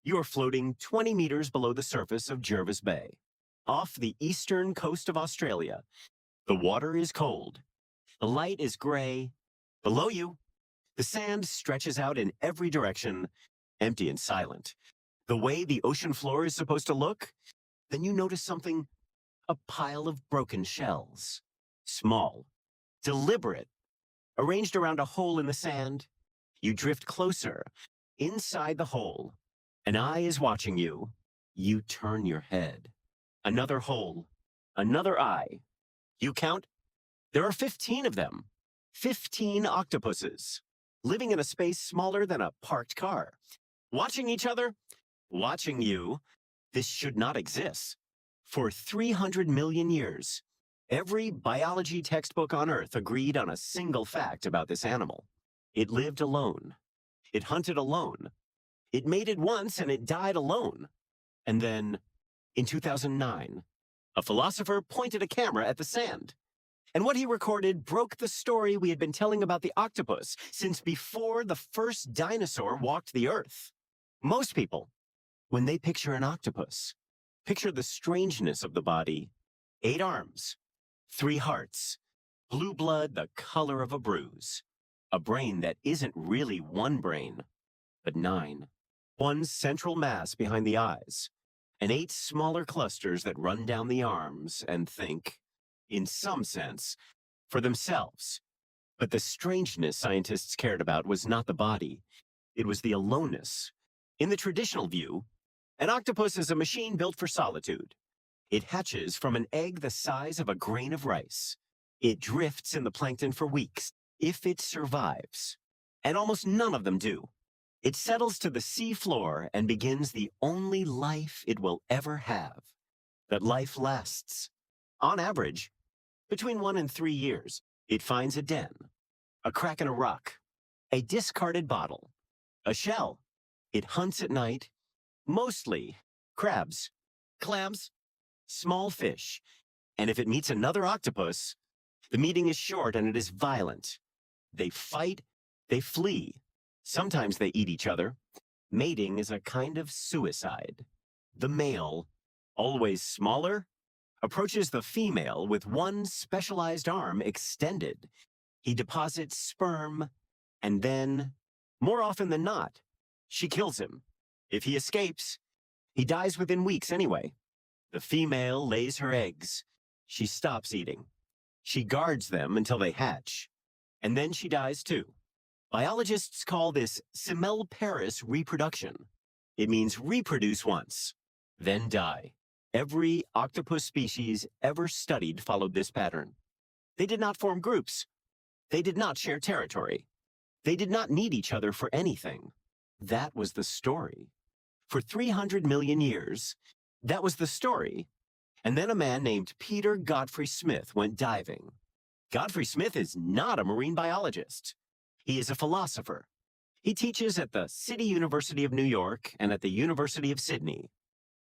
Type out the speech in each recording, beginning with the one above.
You are floating 20 meters below the surface of Jervis Bay, off the eastern coast of Australia. The water is cold. The light is gray. Below you, the sand stretches out in every direction, empty and silent. The way the ocean floor is supposed to look. Then you notice something, a pile of broken shells. Small, deliberate, arranged around a hole in the sand. You drift closer. Inside the hole, an eye is watching you. You turn your head. Another hole, another eye. You count. There are 15 of them. 15 octopuses, living in a space smaller than a parked car. Watching each other, watching you. This should not exist. For 300 million years, every biology textbook on Earth agreed on a single fact about this animal. It lived alone. It hunted alone. It mated once and it died alone. And then, in 2009, a philosopher pointed a camera at the sand. And what he recorded broke the story we had been telling about the octopus since before the first dinosaur walked the Earth. Most people, when they picture an octopus, picture the strangeness of the body. 8 arms, 3 hearts, blue blood the color of a bruise, a brain that isn't really one brain, but 9. One central mass behind the eyes, and 8 smaller clusters that run down the arms and think, in some sense, for themselves. But the strangeness scientists cared about was not the body. It was the aloneness. In the traditional view, an octopus is a machine built for solitude. It hatches from an egg the size of a grain of rice. It drifts in the plankton for weeks, if it survives. And almost none of them do. It settles to the sea floor and begins the only life it will ever have. That life lasts, on average, between 1 and 3 years. It finds a den, a crack in a rock, a discarded bottle, a shell. It hunts at night, mostly crabs, clams, small fish. And if it meets another octopus, the meeting is short and it is violent. They fight, they flee. Sometimes they eat each other. Mating is a kind of suicide. The male, always smaller, approaches the female with one specialized arm extended. He deposits sperm, and then, more often than not, she kills him. If he escapes, he dies within weeks anyway. The female lays her eggs. She stops eating. She guards them until they hatch, and then she dies too. Biologists call this simultaneous reproduction. It means reproduce once, then die. Every octopus species ever studied followed this pattern. They did not form groups. They did not share territory. They did not need each other for anything. That was the story. For 300 million years, that was the story. And then a man named Peter Godfrey-Smith went diving. Godfrey-Smith is not a marine biologist. He is a philosopher. He teaches at the City University of New York and at the University of Sydney.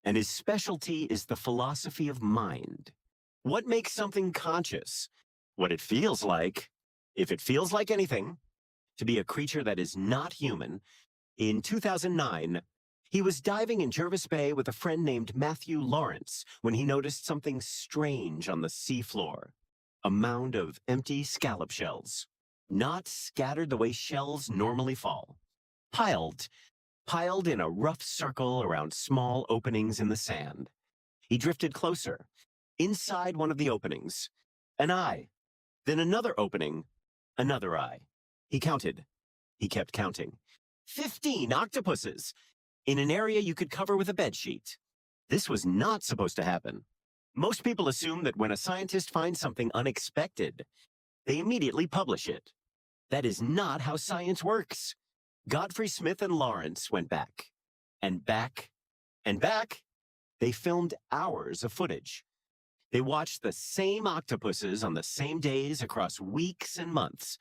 And his specialty is the philosophy of mind. What makes something conscious? What it feels like, if it feels like anything, to be a creature that is not human. In 2009, he was diving in Jervis Bay with a friend named Matthew Lawrence when he noticed something strange on the seafloor. A mound of empty scallop shells, not scattered the way shells normally fall. Piled in a rough circle around small openings in the sand. He drifted closer. Inside one of the openings, an eye. Then another opening, another eye. He counted. He kept counting. 15 octopuses in an area you could cover with a bedsheet. This was not supposed to happen. Most people assume that when a scientist finds something unexpected, they immediately publish it. That is not how science works. Godfrey-Smith and Lawrence went back, and back, and back. They filmed hours of footage. They watched the same octopuses on the same days across weeks and months,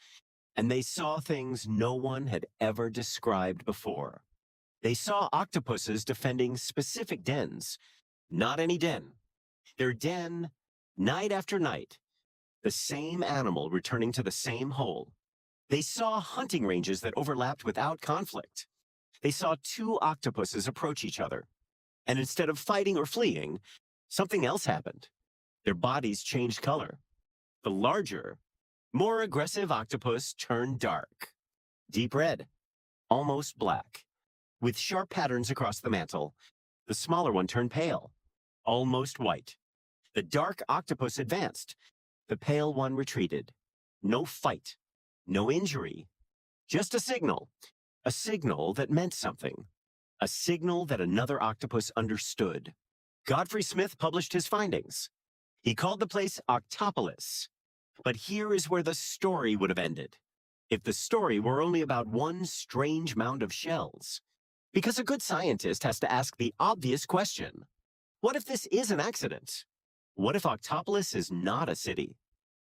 and they saw things no one had ever described before. They saw octopuses defending specific dens, not any den. Their den, night after night, the same animal returning to the same hole. They saw hunting ranges that overlapped without conflict. they saw two octopuses approach each other. And instead of fighting or fleeing, something else happened. Their bodies changed color. The larger, more aggressive octopus turned dark, deep red, almost black, with sharp patterns across the mantle. The smaller one turned pale, almost white. The dark octopus advanced. The pale one retreated. No fight, no injury, just a signal that meant something, a signal that another octopus understood. Godfrey-Smith published his findings. He called the place Octopolis. But here is where the story would have ended, if the story were only about one strange mound of shells. Because a good scientist has to ask the obvious question. What if this is an accident? What if Octopolis is not a city,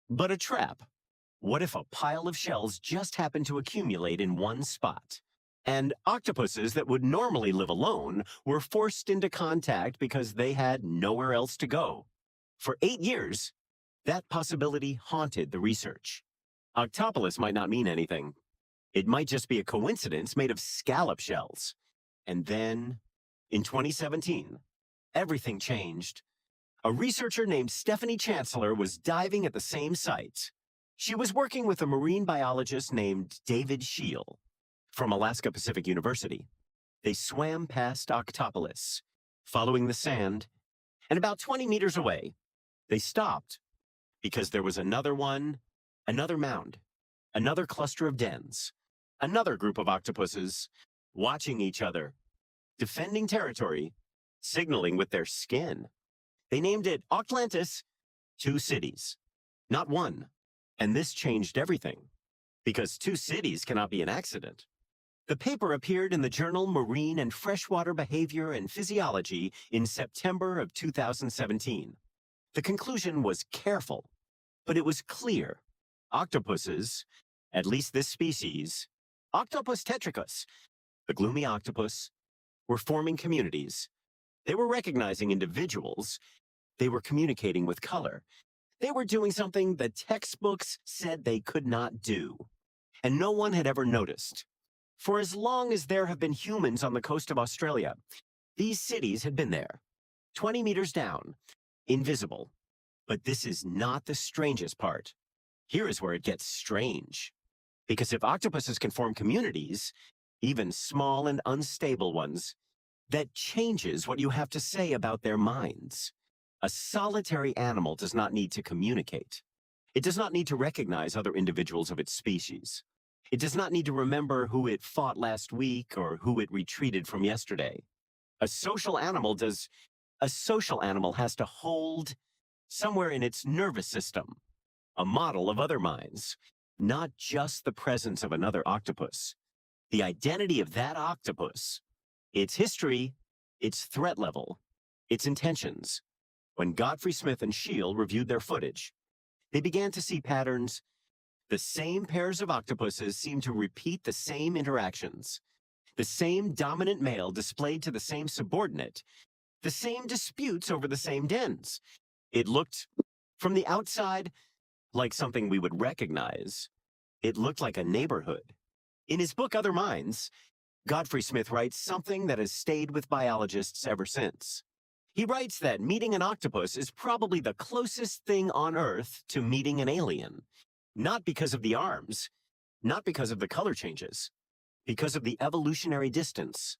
but a trap? What if a pile of shells just happened to accumulate in one spot? And octopuses that would normally live alone were forced into contact because they had nowhere else to go. For 8 years, that possibility haunted the research. Octopolis might not mean anything. It might just be a coincidence made of scallop shells. And then, in 2017, everything changed. A researcher named Stephanie Chancellor was diving at the same site. She was working with a marine biologist named David Scheel from Alaska Pacific University. They swam past Octopolis, following the sand, and about 20 meters away, they stopped because there was another one, another mound, another cluster of dens, another group of octopuses watching each other, defending territory, signaling with their skin. They named it Atlantis, 2 cities, not one. And this changed everything, because 2 cities cannot be an accident. The paper appeared in the journal Marine and Freshwater Behavior and Physiology in September of 2017. The conclusion was careful, but it was clear. Octopuses, at least this species, Octopus tetricus, the gloomy octopus, were forming communities. They were recognizing individuals. They were communicating with color. They were doing something the textbooks said they could not do. And no one had ever noticed. For as long as there have been humans on the coast of Australia, these cities had been there, 20 meters down, invisible. But this is not the strangest part. Here is where it gets strange. Because if octopuses can form communities, even small and unstable ones, that changes what you have to say about their minds. A solitary animal does not need to communicate. It does not need to recognize other individuals of its species. It does not need to remember who it fought last week or who it retreated from yesterday. A social animal has to hold somewhere in its nervous system a model of other minds, not just the presence of another octopus. The identity of that octopus, its history, its threat level, its intentions. When Godfrey-Smith and Scheel reviewed their footage, they began to see patterns. The same pairs of octopuses seemed to repeat the same interactions. The same dominant male displayed to the same subordinate. The same disputes over the same dens. It looked, from the outside, like something we would recognize. It looked like a neighborhood. In his book, Other Minds, Godfrey-Smith writes something that has stayed with biologists ever since. He writes that meeting an octopus is probably the closest thing on Earth to meeting an alien. Not because of the arms, not because of the color changes, because of the evolutionary distance.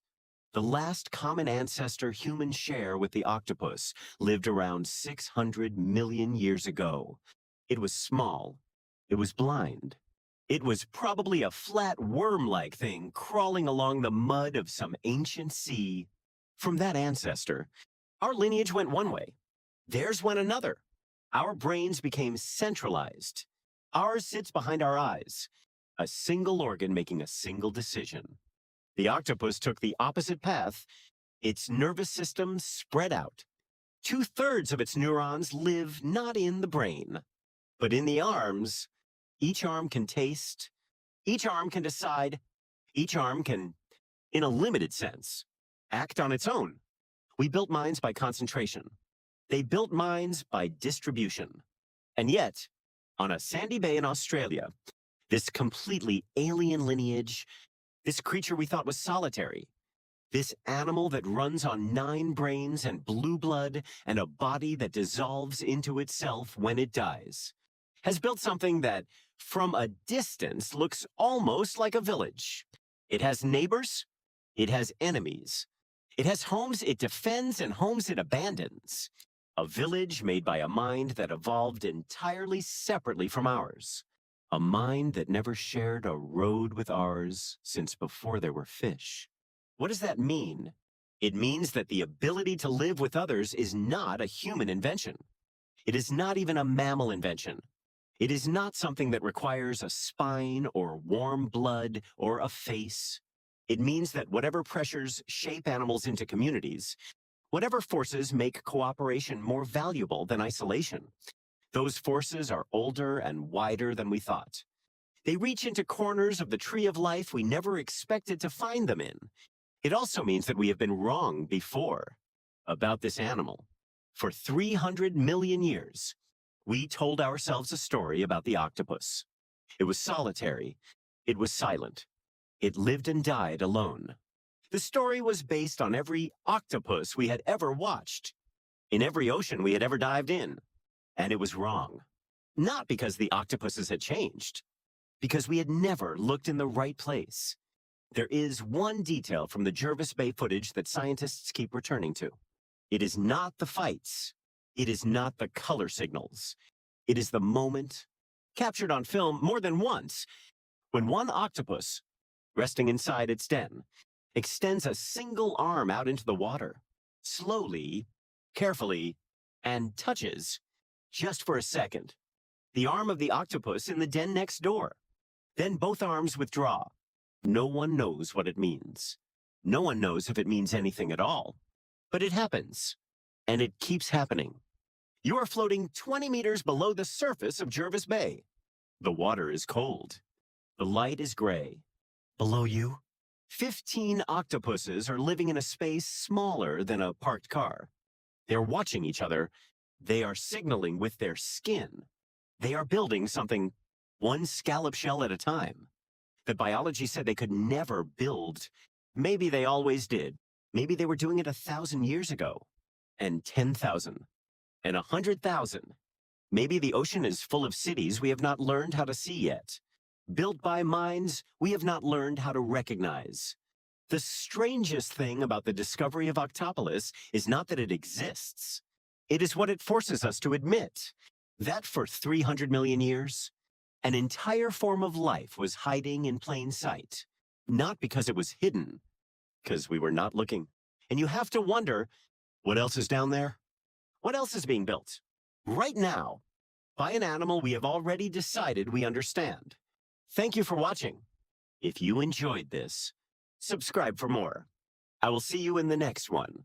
The last common ancestor humans share with the octopus lived around 600 million years ago. It was small. It was blind. It was probably a flat worm-like thing crawling along the mud of some ancient sea. From that ancestor, our lineage went one way. Theirs went another. Our brains became centralized. Ours sits behind our eyes, a single organ making a single decision. The octopus took the opposite path. Its nervous system spread out. 2/3 of its neurons live not in the brain, but in the arms. Each arm can taste. Each arm can decide. Each arm can, in a limited sense, act on its own. We built minds by concentration. They built minds by distribution. And yet, on a sandy bay in Australia, this completely alien lineage This creature we thought was solitary. This animal that runs on 9 brains and blue blood and a body that dissolves into itself when it dies, has built something that, from a distance, looks almost like a village. It has neighbors. It has enemies. It has homes it defends and homes it abandons. A village made by a mind that evolved entirely separately from ours. A mind that never shared a road with ours since before there were fish. What does that mean? It means that the ability to live with others is not a human invention. It is not even a mammal invention. It is not something that requires a spine or warm blood or a face. It means that whatever pressures shape animals into communities, whatever forces make cooperation more valuable than isolation, those forces are older and wider than we thought. They reach into corners of the tree of life we never expected to find them in. It also means that we have been wrong before about this animal. For 300 million years, we told ourselves a story about the octopus. It was solitary. It was silent. It lived and died alone. The story was based on every octopus we had ever watched, in every ocean we had ever dived in. And it was wrong. Not because the octopuses had changed, because we had never looked in the right place. There is one detail from the Jervis Bay footage that scientists keep returning to. It is not the fights. It is not the color signals. It is the moment, captured on film more than once, when one octopus, resting inside its den, extends a single arm out into the water, slowly, carefully, and touches, just for a second, the arm of the octopus in the den next door. Then both arms withdraw. No one knows what it means. No one knows if it means anything at all. But it happens, and it keeps happening. You are floating 20 meters below the surface of Jervis Bay. The water is cold. The light is gray. Below you, 15 octopuses are living in a space smaller than a parked car. They're watching each other. They are signaling with their skin. They are building something one scallop shell at a time that biology said they could never build. Maybe they always did. Maybe they were doing it 1,000 years ago, and 10,000, and 100,000. Maybe the ocean is full of cities we have not learned how to see yet, built by minds we have not learned how to recognize. The strangest thing about the discovery of Octopolis is not that it exists. It is what it forces us to admit, that for 300 million years, an entire form of life was hiding in plain sight, not because it was hidden, because we were not looking. And you have to wonder, what else is down there? What else is being built? Right now, by an animal we have already decided we understand. Thank you for watching. If you enjoyed this, subscribe for more. I will see you in the next one.